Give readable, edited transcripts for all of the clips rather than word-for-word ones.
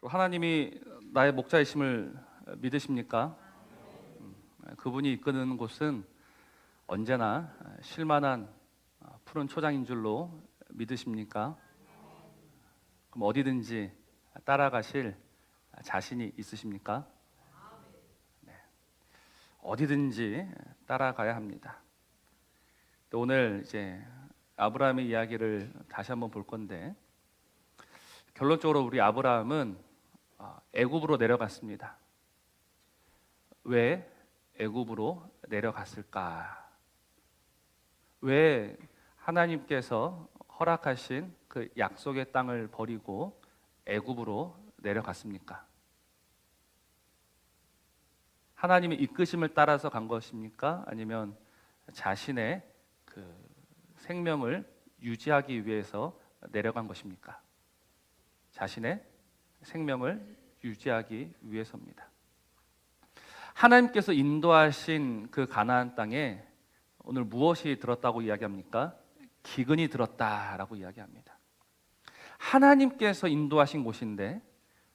하나님이 나의 목자이심을 믿으십니까? 그분이 이끄는 곳은 언제나 쉴만한 푸른 초장인 줄로 믿으십니까? 그럼 어디든지 따라가실 자신이 있으십니까? 네. 어디든지 따라가야 합니다. 오늘 이제 아브라함의 이야기를 다시 한번 볼 건데, 결론적으로 우리 아브라함은 애굽으로 내려갔습니다. 왜 애굽으로 내려갔을까? 왜 하나님께서 허락하신 그 약속의 땅을 버리고 애굽으로 내려갔습니까? 하나님의 이끄심을 따라서 간 것입니까? 아니면 자신의 그 생명을 유지하기 위해서 내려간 것입니까? 자신의 생명을 유지하기 위해서입니다. 하나님께서 인도하신 그 가나안 땅에 오늘 무엇이 들었다고 이야기합니까? 기근이 들었다라고 이야기합니다. 하나님께서 인도하신 곳인데,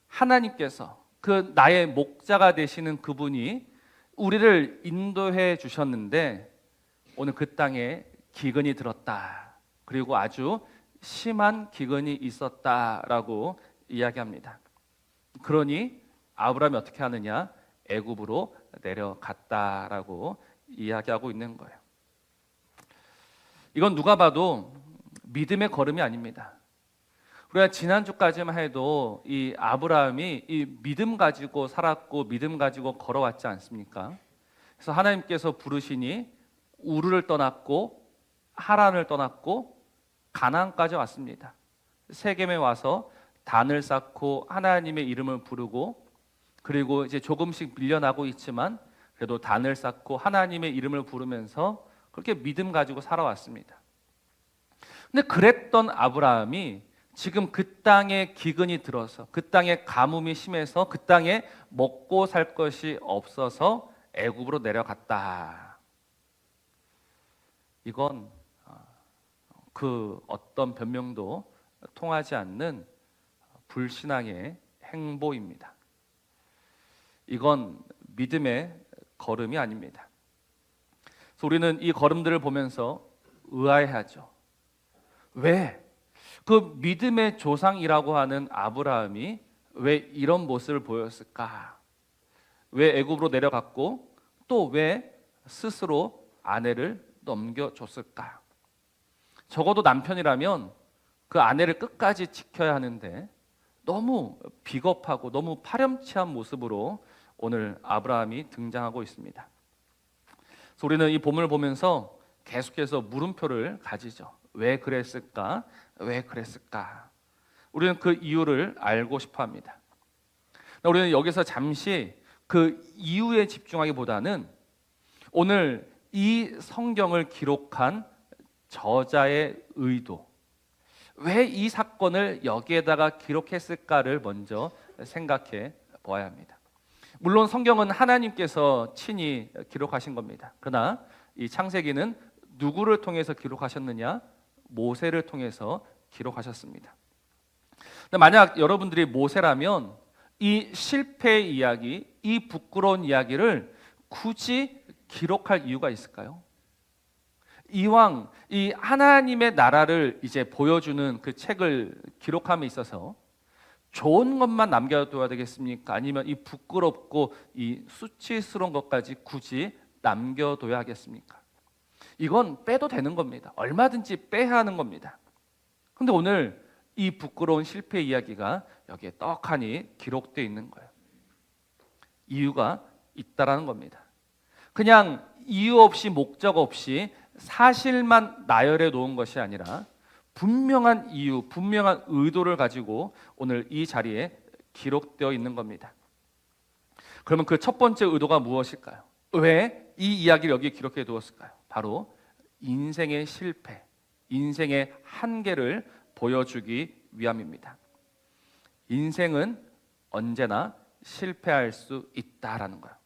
하나님께서 그 나의 목자가 되시는 그분이 우리를 인도해 주셨는데, 오늘 그 땅에 기근이 들었다, 그리고 아주 심한 기근이 있었다라고 이야기합니다. 그러니 아브라함이 어떻게 하느냐? 애굽으로 내려갔다라고 이야기하고 있는 거예요. 이건 누가 봐도 믿음의 걸음이 아닙니다. 우리가 지난주까지만 해도 이 아브라함이 이 믿음 가지고 살았고 믿음 가지고 걸어왔지 않습니까? 그래서 하나님께서 부르시니 우르를 떠났고 하란을 떠났고 가나안까지 왔습니다. 세겜에 와서 단을 쌓고 하나님의 이름을 부르고, 그리고 이제 조금씩 밀려나고 있지만 그래도 단을 쌓고 하나님의 이름을 부르면서 그렇게 믿음 가지고 살아왔습니다. 근데 그랬던 아브라함이 지금 그 땅에 기근이 들어서, 그 땅에 가뭄이 심해서, 그 땅에 먹고 살 것이 없어서 애굽으로 내려갔다. 이건 그 어떤 변명도 통하지 않는 불신앙의 행보입니다. 이건 믿음의 걸음이 아닙니다. 그래서 우리는 이 걸음들을 보면서 의아해하죠. 왜? 그 믿음의 조상이라고 하는 아브라함이 왜 이런 모습을 보였을까? 왜 애굽으로 내려갔고 또 왜 스스로 아내를 넘겨줬을까? 적어도 남편이라면 그 아내를 끝까지 지켜야 하는데 너무 비겁하고 너무 파렴치한 모습으로 오늘 아브라함이 등장하고 있습니다. 그래서 우리는 이 본문을 보면서 계속해서 물음표를 가지죠. 왜 그랬을까? 왜 그랬을까? 우리는 그 이유를 알고 싶어 합니다. 우리는 여기서 잠시 그 이유에 집중하기보다는 오늘 이 성경을 기록한 저자의 의도, 왜 이 사건을 여기에다가 기록했을까를 먼저 생각해 보아야 합니다. 물론 성경은 하나님께서 친히 기록하신 겁니다. 그러나 이 창세기는 누구를 통해서 기록하셨느냐? 모세를 통해서 기록하셨습니다. 만약 여러분들이 모세라면 이 실패의 이야기, 이 부끄러운 이야기를 굳이 기록할 이유가 있을까요? 이왕 이 하나님의 나라를 이제 보여주는 그 책을 기록함에 있어서 좋은 것만 남겨둬야 되겠습니까? 아니면 이 부끄럽고 이 수치스러운 것까지 굳이 남겨둬야 하겠습니까? 이건 빼도 되는 겁니다. 얼마든지 빼야 하는 겁니다. 근데 오늘 이 부끄러운 실패 이야기가 여기에 떡하니 기록되어 있는 거예요. 이유가 있다라는 겁니다. 그냥 이유 없이 목적 없이 사실만 나열해 놓은 것이 아니라 분명한 이유, 분명한 의도를 가지고 오늘 이 자리에 기록되어 있는 겁니다. 그러면 그 첫 번째 의도가 무엇일까요? 왜 이 이야기를 여기에 기록해 두었을까요? 바로 인생의 실패, 인생의 한계를 보여주기 위함입니다. 인생은 언제나 실패할 수 있다라는 거예요.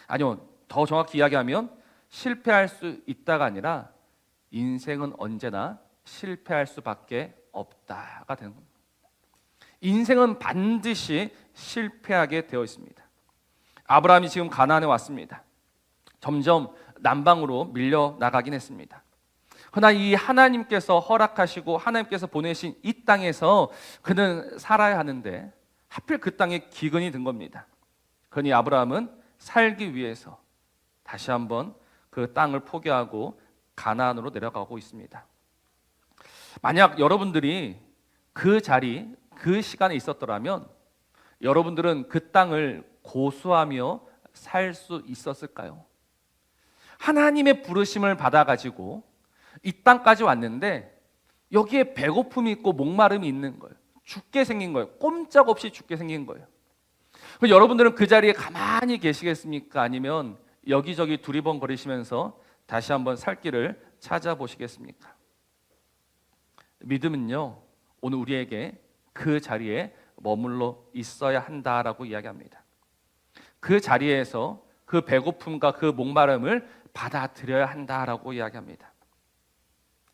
아니요, 더 정확히 이야기하면 실패할 수 있다가 아니라 인생은 언제나 실패할 수밖에 없다가 되는 겁니다. 인생은 반드시 실패하게 되어 있습니다. 아브라함이 지금 가나안에 왔습니다. 점점 남방으로 밀려나가긴 했습니다. 그러나 이 하나님께서 허락하시고 하나님께서 보내신 이 땅에서 그는 살아야 하는데 하필 그 땅에 기근이 든 겁니다. 그러니 아브라함은 살기 위해서 다시 한번 그 땅을 포기하고 가나안으로 내려가고 있습니다. 만약 여러분들이 그 자리, 그 시간에 있었더라면 여러분들은 그 땅을 고수하며 살 수 있었을까요? 하나님의 부르심을 받아가지고 이 땅까지 왔는데 여기에 배고픔이 있고 목마름이 있는 거예요. 죽게 생긴 거예요. 꼼짝없이 죽게 생긴 거예요. 그럼 여러분들은 그 자리에 가만히 계시겠습니까? 아니면 여기저기 두리번거리시면서 다시 한번 살 길을 찾아보시겠습니까? 믿음은요, 오늘 우리에게 그 자리에 머물러 있어야 한다라고 이야기합니다. 그 자리에서 그 배고픔과 그 목마름을 받아들여야 한다라고 이야기합니다.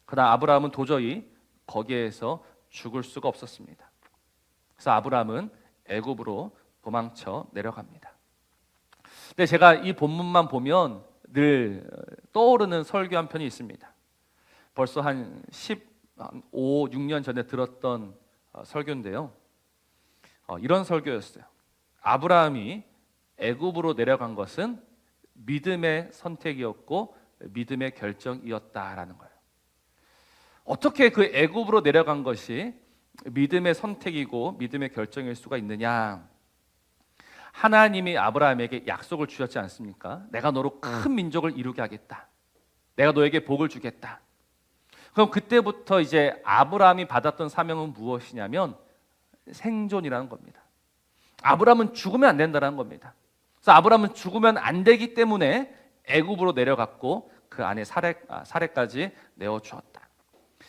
그러나 아브라함은 도저히 거기에서 죽을 수가 없었습니다. 그래서 아브라함은 애굽으로 도망쳐 내려갑니다. 근데 제가 이 본문만 보면 늘 떠오르는 설교 한 편이 있습니다. 벌써 한 15, 6년 전에 들었던 설교인데요. 이런 설교였어요. 아브라함이 애굽으로 내려간 것은 믿음의 선택이었고 믿음의 결정이었다라는 거예요. 어떻게 그 애굽으로 내려간 것이 믿음의 선택이고 믿음의 결정일 수가 있느냐? 하나님이 아브라함에게 약속을 주셨지 않습니까? 내가 너로 큰 민족을 이루게 하겠다. 내가 너에게 복을 주겠다. 그럼 그때부터 이제 아브라함이 받았던 사명은 무엇이냐면 생존이라는 겁니다. 아브라함은 죽으면 안 된다는 겁니다. 그래서 아브라함은 죽으면 안 되기 때문에 애굽으로 내려갔고 그 안에 사례까지 내어주었다.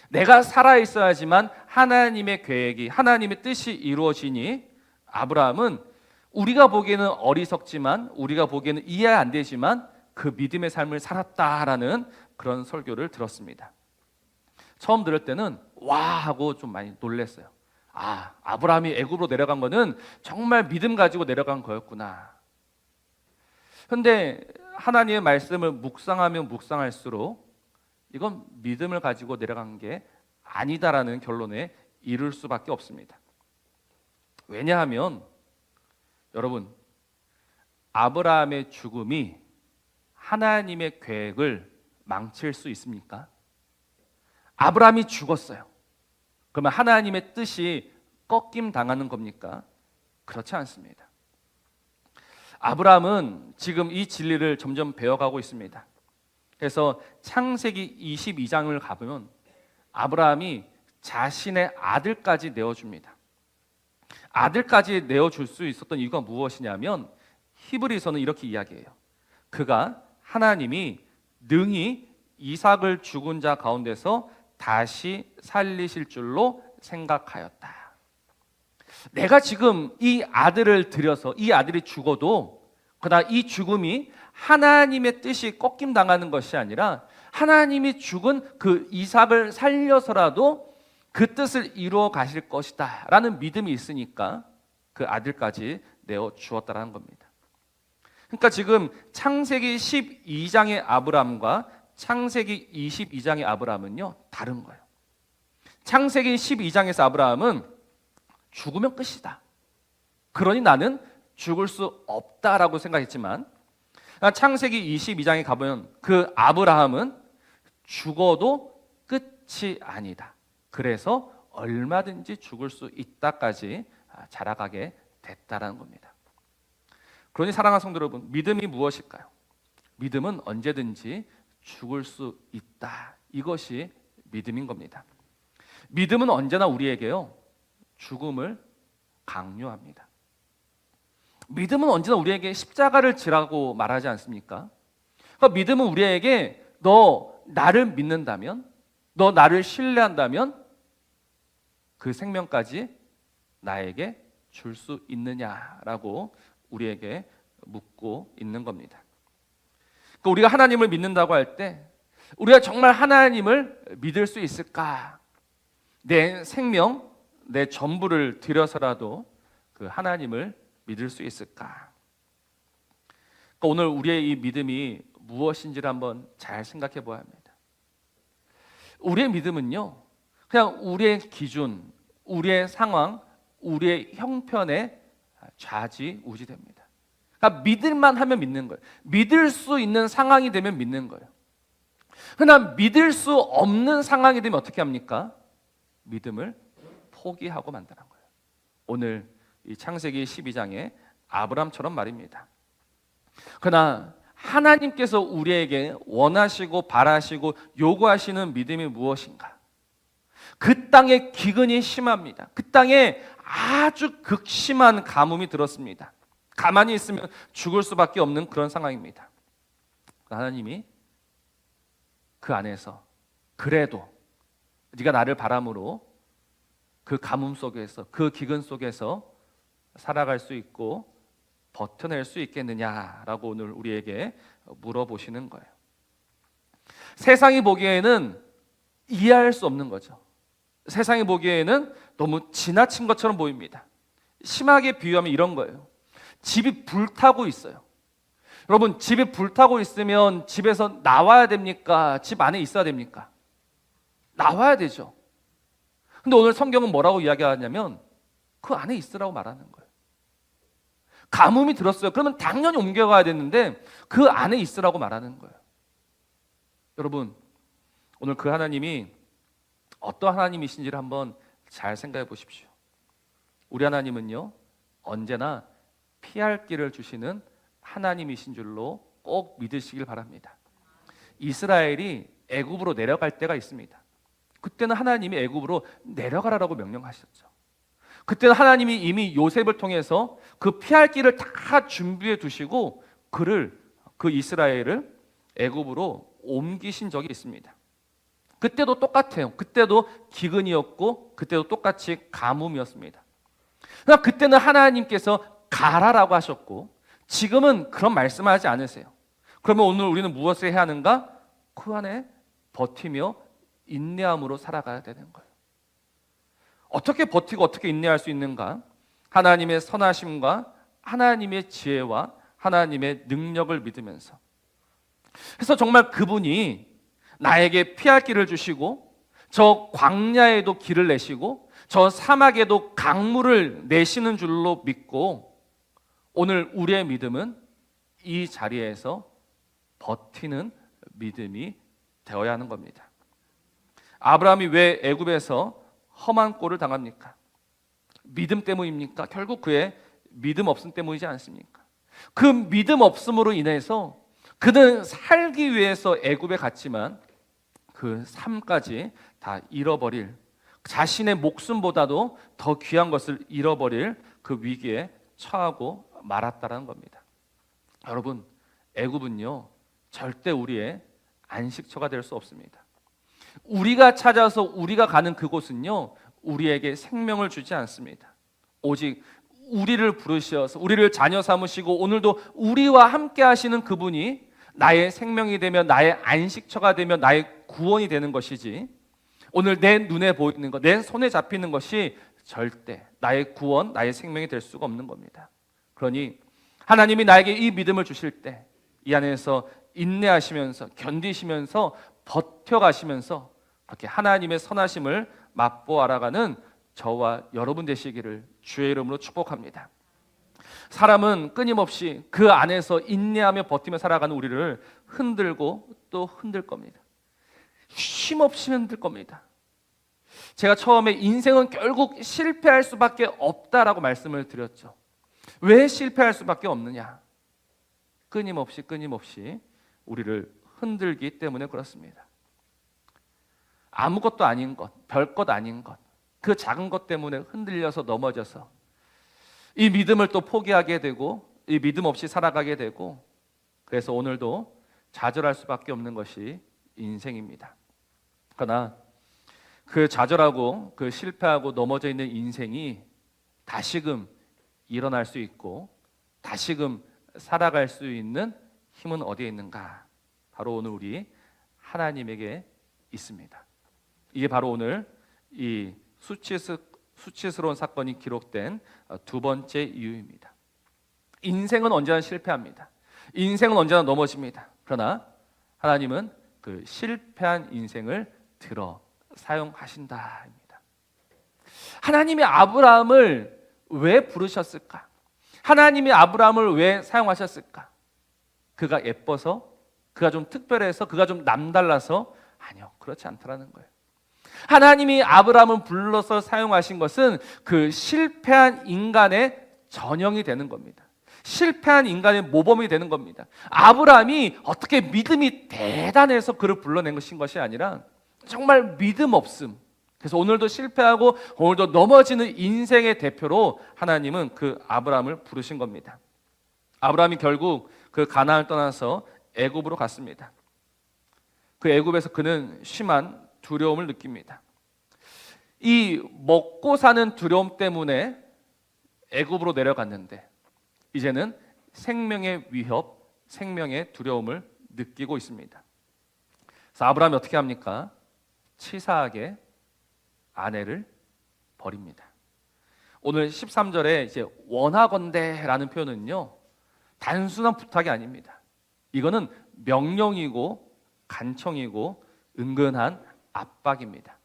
내가 살아있어야지만 하나님의 계획이, 하나님의 뜻이 이루어지니 아브라함은 우리가 보기에는 어리석지만, 우리가 보기에는 이해 안 되지만 그 믿음의 삶을 살았다라는 그런 설교를 들었습니다. 처음 들을 때는 와 하고 좀 많이 놀랐어요. 아, 아브라함이 애굽으로 내려간 거는 정말 믿음 가지고 내려간 거였구나. 그런데 하나님의 말씀을 묵상하면 묵상할수록 이건 믿음을 가지고 내려간 게 아니다라는 결론에 이를 수밖에 없습니다. 왜냐하면 여러분, 아브라함의 죽음이 하나님의 계획을 망칠 수 있습니까? 아브라함이 죽었어요. 그러면 하나님의 뜻이 꺾임 당하는 겁니까? 그렇지 않습니다. 아브라함은 지금 이 진리를 점점 배워가고 있습니다. 그래서 창세기 22장을 가보면 아브라함이 자신의 아들까지 내어줍니다. 아들까지 내어줄 수 있었던 이유가 무엇이냐면 히브리서는 이렇게 이야기해요. 그가 하나님이 능히 이삭을 죽은 자 가운데서 다시 살리실 줄로 생각하였다. 내가 지금 이 아들을 들여서 이 아들이 죽어도 그러나 이 죽음이 하나님의 뜻이 꺾임당하는 것이 아니라 하나님이 죽은 그 이삭을 살려서라도 그 뜻을 이루어 가실 것이다 라는 믿음이 있으니까 그 아들까지 내어 주었다라는 겁니다. 그러니까 지금 창세기 12장의 아브라함과 창세기 22장의 아브라함은요 다른 거예요. 창세기 12장에서 아브라함은 죽으면 끝이다. 그러니 나는 죽을 수 없다라고 생각했지만 창세기 22장에 가보면 그 아브라함은 죽어도 끝이 아니다. 그래서 얼마든지 죽을 수 있다까지 자라가게 됐다라는 겁니다. 그러니 사랑하는 성도 여러분, 믿음이 무엇일까요? 믿음은 언제든지 죽을 수 있다. 이것이 믿음인 겁니다. 믿음은 언제나 우리에게요 죽음을 강요합니다. 믿음은 언제나 우리에게 십자가를 지라고 말하지 않습니까? 그러니까 믿음은 우리에게 너 나를 믿는다면, 너 나를 신뢰한다면 그 생명까지 나에게 줄 수 있느냐라고 우리에게 묻고 있는 겁니다. 그러니까 우리가 하나님을 믿는다고 할 때 우리가 정말 하나님을 믿을 수 있을까? 내 생명, 내 전부를 들여서라도 그 하나님을 믿을 수 있을까? 그러니까 오늘 우리의 이 믿음이 무엇인지를 한번 잘 생각해 보아야 합니다. 우리의 믿음은요, 그냥 우리의 기준, 우리의 상황, 우리의 형편에 좌지우지됩니다. 그러니까 믿을만 하면 믿는 거예요. 믿을 수 있는 상황이 되면 믿는 거예요. 그러나 믿을 수 없는 상황이 되면 어떻게 합니까? 믿음을 포기하고 만드는 거예요. 오늘 이 창세기 12장의 아브람처럼 말입니다. 그러나 하나님께서 우리에게 원하시고 바라시고 요구하시는 믿음이 무엇인가? 그 땅에 기근이 심합니다. 그 땅에 아주 극심한 가뭄이 들었습니다. 가만히 있으면 죽을 수밖에 없는 그런 상황입니다. 하나님이 그 안에서 그래도 네가 나를 바람으로 그 가뭄 속에서, 그 기근 속에서 살아갈 수 있고 버텨낼 수 있겠느냐라고 오늘 우리에게 물어보시는 거예요. 세상이 보기에는 이해할 수 없는 거죠. 세상이 보기에는 너무 지나친 것처럼 보입니다. 심하게 비유하면 이런 거예요. 집이 불타고 있어요. 여러분, 집이 불타고 있으면 집에서 나와야 됩니까? 집 안에 있어야 됩니까? 나와야 되죠. 근데 오늘 성경은 뭐라고 이야기하냐면 그 안에 있으라고 말하는 거예요. 가뭄이 들었어요. 그러면 당연히 옮겨가야 되는데 그 안에 있으라고 말하는 거예요. 여러분, 오늘 그 하나님이 어떤 하나님이신지를 한번 잘 생각해 보십시오. 우리 하나님은요, 언제나 피할 길을 주시는 하나님이신 줄로 꼭 믿으시길 바랍니다. 이스라엘이 애굽으로 내려갈 때가 있습니다. 그때는 하나님이 애굽으로 내려가라라고 명령하셨죠. 그때는 하나님이 이미 요셉을 통해서 그 피할 길을 다 준비해 두시고 그 이스라엘을 애굽으로 옮기신 적이 있습니다. 그때도 똑같아요. 그때도 기근이었고 그때도 똑같이 가뭄이었습니다. 그러나 그때는 하나님께서 가라라고 하셨고 지금은 그런 말씀을 하지 않으세요. 그러면 오늘 우리는 무엇을 해야 하는가? 그 안에 버티며 인내함으로 살아가야 되는 거예요. 어떻게 버티고 어떻게 인내할 수 있는가? 하나님의 선하심과 하나님의 지혜와 하나님의 능력을 믿으면서. 그래서 정말 그분이 나에게 피할 길을 주시고 저 광야에도 길을 내시고 저 사막에도 강물을 내시는 줄로 믿고 오늘 우리의 믿음은 이 자리에서 버티는 믿음이 되어야 하는 겁니다. 아브라함이 왜 애굽에서 험한 꼴을 당합니까? 믿음 때문입니까? 결국 그의 믿음 없음 때문이지 않습니까? 그 믿음 없음으로 인해서 그는 살기 위해서 애굽에 갔지만 그 삶까지 다 잃어버릴, 자신의 목숨보다도 더 귀한 것을 잃어버릴 그 위기에 처하고 말았다라는 겁니다. 여러분, 애굽은요 절대 우리의 안식처가 될 수 없습니다. 우리가 찾아서 우리가 가는 그곳은요 우리에게 생명을 주지 않습니다. 오직 우리를 부르셔서 우리를 자녀 삼으시고 오늘도 우리와 함께 하시는 그분이 나의 생명이 되며 나의 안식처가 되며 나의 구원이 되는 것이지, 오늘 내 눈에 보이는 것, 내 손에 잡히는 것이 절대 나의 구원, 나의 생명이 될 수가 없는 겁니다. 그러니 하나님이 나에게 이 믿음을 주실 때 이 안에서 인내하시면서 견디시면서 버텨가시면서 그렇게 하나님의 선하심을 맛보아 알아가는 저와 여러분 되시기를 주의 이름으로 축복합니다. 사람은 끊임없이 그 안에서 인내하며 버티며 살아가는 우리를 흔들고 또 흔들 겁니다. 쉼없이 흔들 겁니다. 제가 처음에 인생은 결국 실패할 수밖에 없다라고 말씀을 드렸죠. 왜 실패할 수밖에 없느냐? 끊임없이 우리를 흔들기 때문에 그렇습니다. 아무것도 아닌 것, 별것 아닌 것, 그 작은 것 때문에 흔들려서 넘어져서 이 믿음을 또 포기하게 되고 이 믿음 없이 살아가게 되고, 그래서 오늘도 좌절할 수밖에 없는 것이 인생입니다. 그러나 그 좌절하고 그 실패하고 넘어져 있는 인생이 다시금 일어날 수 있고 다시금 살아갈 수 있는 힘은 어디에 있는가? 바로 오늘 우리 하나님에게 있습니다. 이게 바로 오늘 이 수치스러운 사건이 기록된 두 번째 이유입니다. 인생은 언제나 실패합니다. 인생은 언제나 넘어집니다. 그러나 하나님은 그 실패한 인생을 들어 사용하신다입니다. 하나님이 아브라함을 왜 부르셨을까? 하나님이 아브라함을 왜 사용하셨을까? 그가 예뻐서? 그가 좀 특별해서? 그가 좀 남달라서? 아니요, 그렇지 않다라는 거예요. 하나님이 아브라함을 불러서 사용하신 것은 그 실패한 인간의 전형이 되는 겁니다. 실패한 인간의 모범이 되는 겁니다. 아브라함이 어떻게 믿음이 대단해서 그를 불러낸 것이 아니라 정말 믿음 없음, 그래서 오늘도 실패하고 오늘도 넘어지는 인생의 대표로 하나님은 그 아브라함을 부르신 겁니다. 아브라함이 결국 그 가나안을 떠나서 애굽으로 갔습니다. 그 애굽에서 그는 심한 두려움을 느낍니다. 이 먹고 사는 두려움 때문에 애굽으로 내려갔는데 이제는 생명의 위협, 생명의 두려움을 느끼고 있습니다. 그래서 아브라함이 어떻게 합니까? 치사하게 아내를 버립니다. 오늘 13절에 이제 원하건대라는 표현은요, 단순한 부탁이 아닙니다. 이거는 명령이고 간청이고 은근한 압박입니다.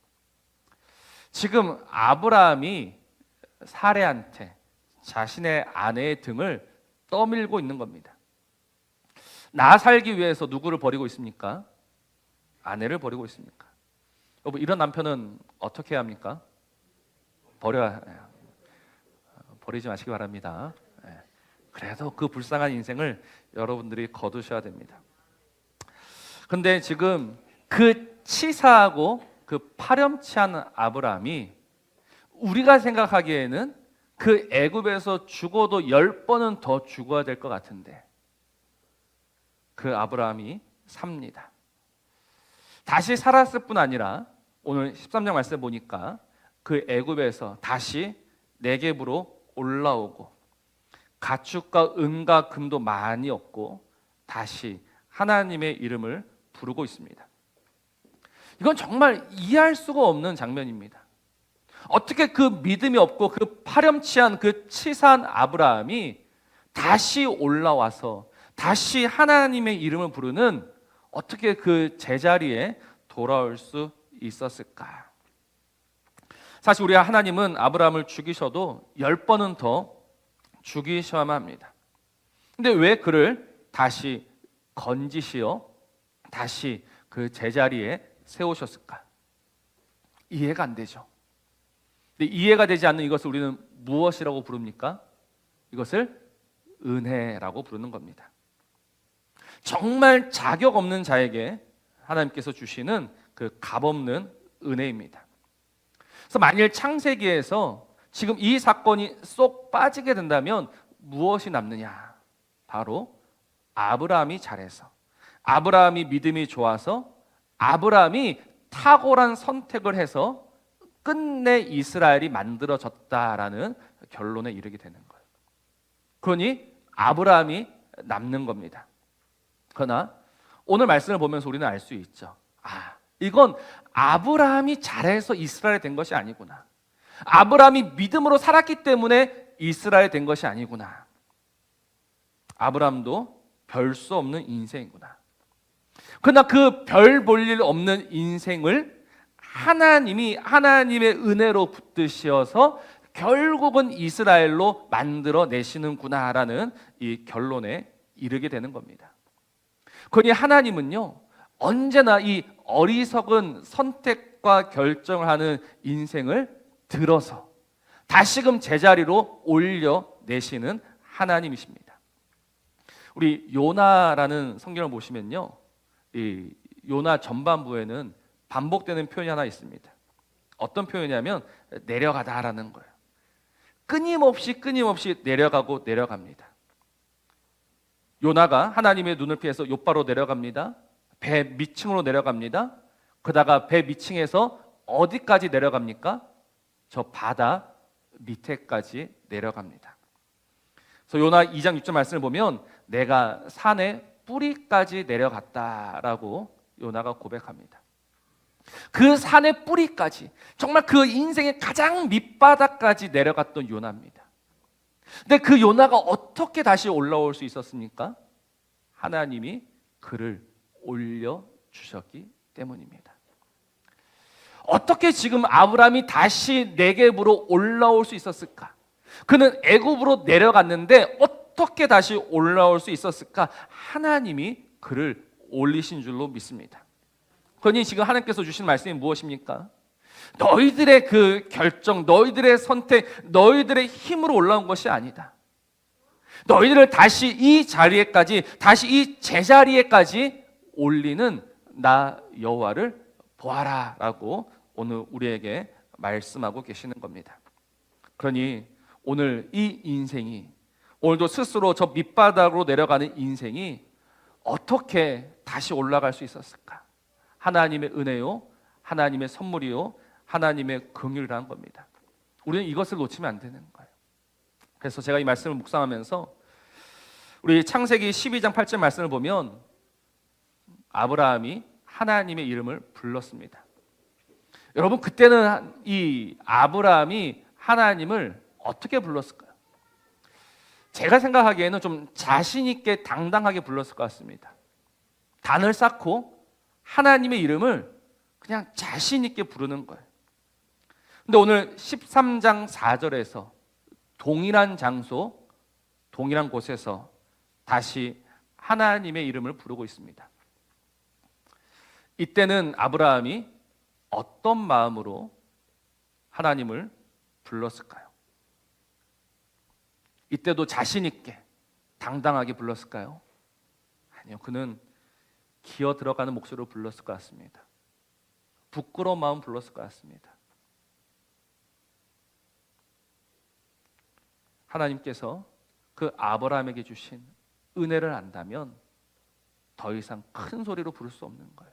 지금 아브라함이 사레한테 자신의 아내의 등을 떠밀고 있는 겁니다. 나 살기 위해서 누구를 버리고 있습니까? 아내를 버리고 있습니까? 여러분, 이런 남편은 어떻게 해야 합니까? 버리지 마시기 바랍니다. 그래도 그 불쌍한 인생을 여러분들이 거두셔야 됩니다. 그런데 지금 그 치사하고 그 파렴치한 아브라함이 우리가 생각하기에는 그 애굽에서 죽어도 10번은 더 죽어야 될 것 같은데 그 아브라함이 삽니다. 다시 살았을 뿐 아니라 오늘 13장 말씀 보니까 그 애굽에서 다시 네겝으로 올라오고 가축과 은과 금도 많이 얻고 다시 하나님의 이름을 부르고 있습니다. 이건 정말 이해할 수가 없는 장면입니다. 어떻게 그 믿음이 없고 그 파렴치한 그 치사한 아브라함이 다시 올라와서 다시 하나님의 이름을 부르는 어떻게 그 제자리에 돌아올 수 있었을까? 사실 우리 하나님은 아브라함을 죽이셔도 10번은 더 죽이셔야만 합니다. 근데 왜 그를 다시 건지시어 다시 그 제자리에 세우셨을까? 이해가 안 되죠. 근데 이해가 되지 않는 이것을 우리는 무엇이라고 부릅니까? 이것을 은혜라고 부르는 겁니다. 정말 자격 없는 자에게 하나님께서 주시는 그 값없는 은혜입니다. 그래서 만일 창세기에서 지금 이 사건이 쏙 빠지게 된다면 무엇이 남느냐? 바로 아브라함이 잘해서, 아브라함이 믿음이 좋아서, 아브라함이 탁월한 선택을 해서 끝내 이스라엘이 만들어졌다라는 결론에 이르게 되는 거예요. 그러니 아브라함이 남는 겁니다. 그러나 오늘 말씀을 보면서 우리는 알 수 있죠. 이건 아브라함이 잘해서 이스라엘이 된 것이 아니구나. 아브라함이 믿음으로 살았기 때문에 이스라엘이 된 것이 아니구나. 아브라함도 별 수 없는 인생이구나. 그러나 그 별 볼 일 없는 인생을 하나님이 하나님의 은혜로 붙드셔서 결국은 이스라엘로 만들어 내시는구나라는 이 결론에 이르게 되는 겁니다. 그러니 하나님은요, 언제나 이 어리석은 선택과 결정을 하는 인생을 들어서 다시금 제자리로 올려내시는 하나님이십니다. 우리 요나라는 성경을 보시면요, 이 요나 전반부에는 반복되는 표현이 하나 있습니다. 어떤 표현이냐면 내려가다라는 거예요. 끊임없이 내려가고 내려갑니다. 요나가 하나님의 눈을 피해서 욥바로 내려갑니다. 배 밑층으로 내려갑니다. 그러다가 배 밑층에서 어디까지 내려갑니까? 저 바다 밑에까지 내려갑니다. 그래서 요나 2장 6절 말씀을 보면 내가 산의 뿌리까지 내려갔다라고 요나가 고백합니다. 그 산의 뿌리까지, 정말 그 인생의 가장 밑바닥까지 내려갔던 요나입니다. 근데 그 요나가 어떻게 다시 올라올 수 있었습니까? 하나님이 그를 올려주셨기 때문입니다. 어떻게 지금 아브라함이 다시 네겝으로 올라올 수 있었을까? 그는 애굽으로 내려갔는데 어떻게 다시 올라올 수 있었을까? 하나님이 그를 올리신 줄로 믿습니다. 그러니 지금 하나님께서 주신 말씀이 무엇입니까? 너희들의 그 결정, 너희들의 선택, 너희들의 힘으로 올라온 것이 아니다. 너희들을 다시 이 자리에까지, 다시 이 제자리에까지 올리는 나 여호와를 보아라 라고 오늘 우리에게 말씀하고 계시는 겁니다. 그러니 오늘 이 인생이, 오늘도 스스로 저 밑바닥으로 내려가는 인생이 어떻게 다시 올라갈 수 있었을까? 하나님의 은혜요, 하나님의 선물이요, 하나님의 긍휼이라는 겁니다. 우리는 이것을 놓치면 안 되는 거예요. 그래서 제가 이 말씀을 묵상하면서 우리 창세기 12장 8절 말씀을 보면 아브라함이 하나님의 이름을 불렀습니다. 여러분, 그때는 이 아브라함이 하나님을 어떻게 불렀을까요? 제가 생각하기에는 좀 자신 있게 당당하게 불렀을 것 같습니다. 단을 쌓고 하나님의 이름을 그냥 자신 있게 부르는 거예요. 근데 오늘 13장 4절에서 동일한 장소, 동일한 곳에서 다시 하나님의 이름을 부르고 있습니다. 이때는 아브라함이 어떤 마음으로 하나님을 불렀을까요? 이때도 자신 있게 당당하게 불렀을까요? 아니요, 그는 기어 들어가는 목소리로 불렀을 것 같습니다. 부끄러운 마음 불렀을 것 같습니다. 하나님께서 그 아브라함에게 주신 은혜를 안다면 더 이상 큰 소리로 부를 수 없는 거예요.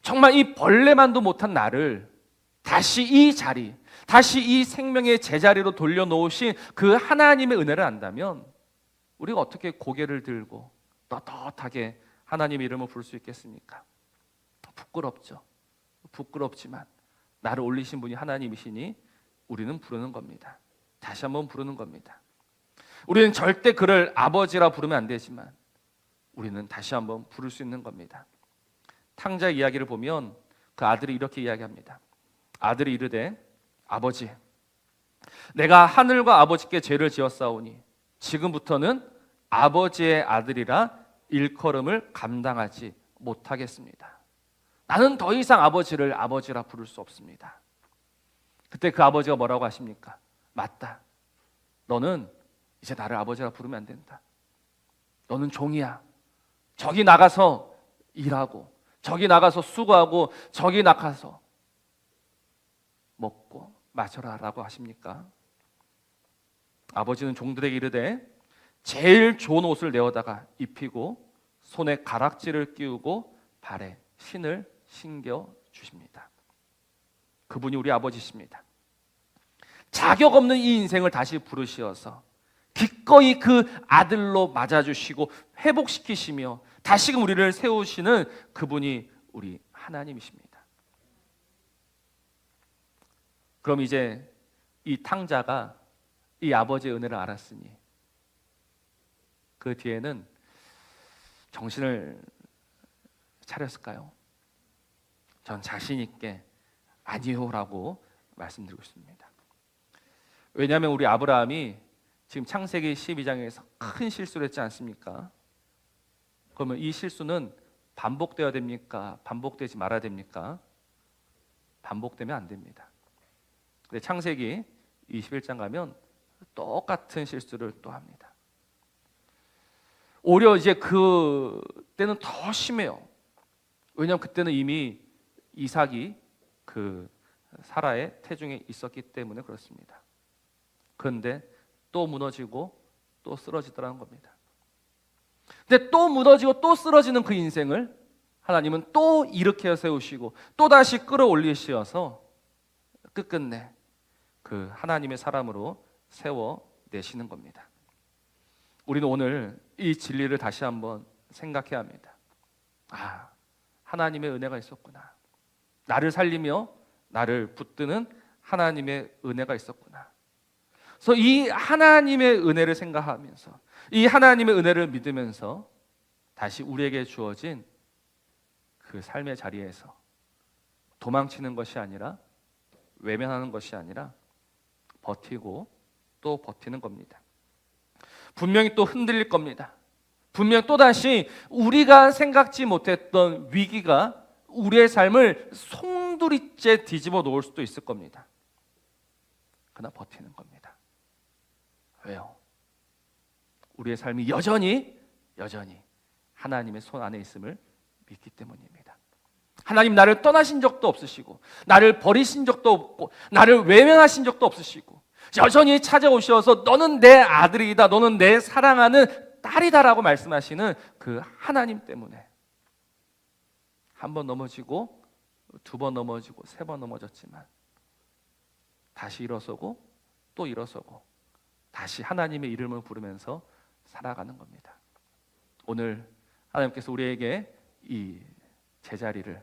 정말 이 벌레만도 못한 나를 다시 이 자리, 다시 이 생명의 제자리로 돌려놓으신 그 하나님의 은혜를 안다면 우리가 어떻게 고개를 들고 떳떳하게 하나님의 이름을 부를 수 있겠습니까? 부끄럽죠. 부끄럽지만 나를 올리신 분이 하나님이시니 우리는 부르는 겁니다. 다시 한번 부르는 겁니다. 우리는 절대 그를 아버지라 부르면 안 되지만 우리는 다시 한번 부를 수 있는 겁니다. 탕자 이야기를 보면 그 아들이 이렇게 이야기합니다. 아들이 이르되 아버지, 내가 하늘과 아버지께 죄를 지었사오니 지금부터는 아버지의 아들이라 일컬음을 감당하지 못하겠습니다. 나는 더 이상 아버지를 아버지라 부를 수 없습니다. 그때 그 아버지가 뭐라고 하십니까? 맞다. 너는 이제 나를 아버지라 부르면 안 된다. 너는 종이야. 저기 나가서 일하고, 저기 나가서 수고하고, 저기 나가서 먹고 마셔라 라고 하십니까? 아버지는 종들에게 이르되 제일 좋은 옷을 내어다가 입히고 손에 가락지를 끼우고 발에 신을 신겨 주십니다. 그분이 우리 아버지십니다. 자격 없는 이 인생을 다시 부르시어서 기꺼이 그 아들로 맞아주시고 회복시키시며 다시금 우리를 세우시는 그분이 우리 하나님이십니다. 그럼 이제 이 탕자가 이 아버지의 은혜를 알았으니 그 뒤에는 정신을 차렸을까요? 전 자신 있게 아니요라고 말씀드리고 있습니다. 왜냐하면 우리 아브라함이 지금 창세기 12장에서 큰 실수를 했지 않습니까? 그러면 이 실수는 반복되어야 됩니까? 반복되지 말아야 됩니까? 반복되면 안 됩니다. 근데 창세기 21장 가면 똑같은 실수를 또 합니다. 오히려 이제 그때는 더 심해요. 왜냐하면 그때는 이미 이삭이 그 사라의 태중에 있었기 때문에 그렇습니다. 그런데 또 무너지고 또 쓰러지더라는 겁니다. 근데 또 무너지고 또 쓰러지는 그 인생을 하나님은 또 일으켜 세우시고 또 다시 끌어올리셔서 끝끝내 그 하나님의 사람으로 세워내시는 겁니다. 우리는 오늘 이 진리를 다시 한번 생각해야 합니다. 하나님의 은혜가 있었구나. 나를 살리며 나를 붙드는 하나님의 은혜가 있었구나. 그래서 이 하나님의 은혜를 생각하면서, 이 하나님의 은혜를 믿으면서 다시 우리에게 주어진 그 삶의 자리에서 도망치는 것이 아니라, 외면하는 것이 아니라 버티고 또 버티는 겁니다. 분명히 또 흔들릴 겁니다. 분명 또다시 우리가 생각지 못했던 위기가 우리의 삶을 송두리째 뒤집어 놓을 수도 있을 겁니다. 그러나 버티는 겁니다. 왜요? 우리의 삶이 여전히 하나님의 손 안에 있음을 믿기 때문입니다. 하나님 나를 떠나신 적도 없으시고, 나를 버리신 적도 없고, 나를 외면하신 적도 없으시고, 여전히 찾아오셔서 너는 내 아들이다, 너는 내 사랑하는 딸이다라고 말씀하시는 그 하나님 때문에 한 번 넘어지고, 두 번 넘어지고, 세 번 넘어졌지만 다시 일어서고 또 일어서고 다시 하나님의 이름을 부르면서 살아가는 겁니다. 오늘 하나님께서 우리에게 이 제자리를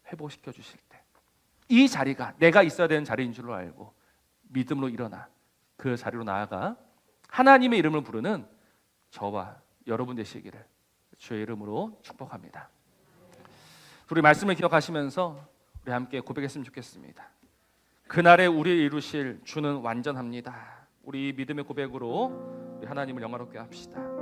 회복시켜 주실 때, 이 자리가 내가 있어야 되는 자리인 줄로 알고 믿음으로 일어나 그 자리로 나아가 하나님의 이름을 부르는 저와 여러분 되시기를 주의 이름으로 축복합니다. 우리 말씀을 기억하시면서 우리 함께 고백했으면 좋겠습니다. 그날에 우리를 이루실 주는 완전합니다. 우리 믿음의 고백으로 우리 하나님을 영화롭게 합시다.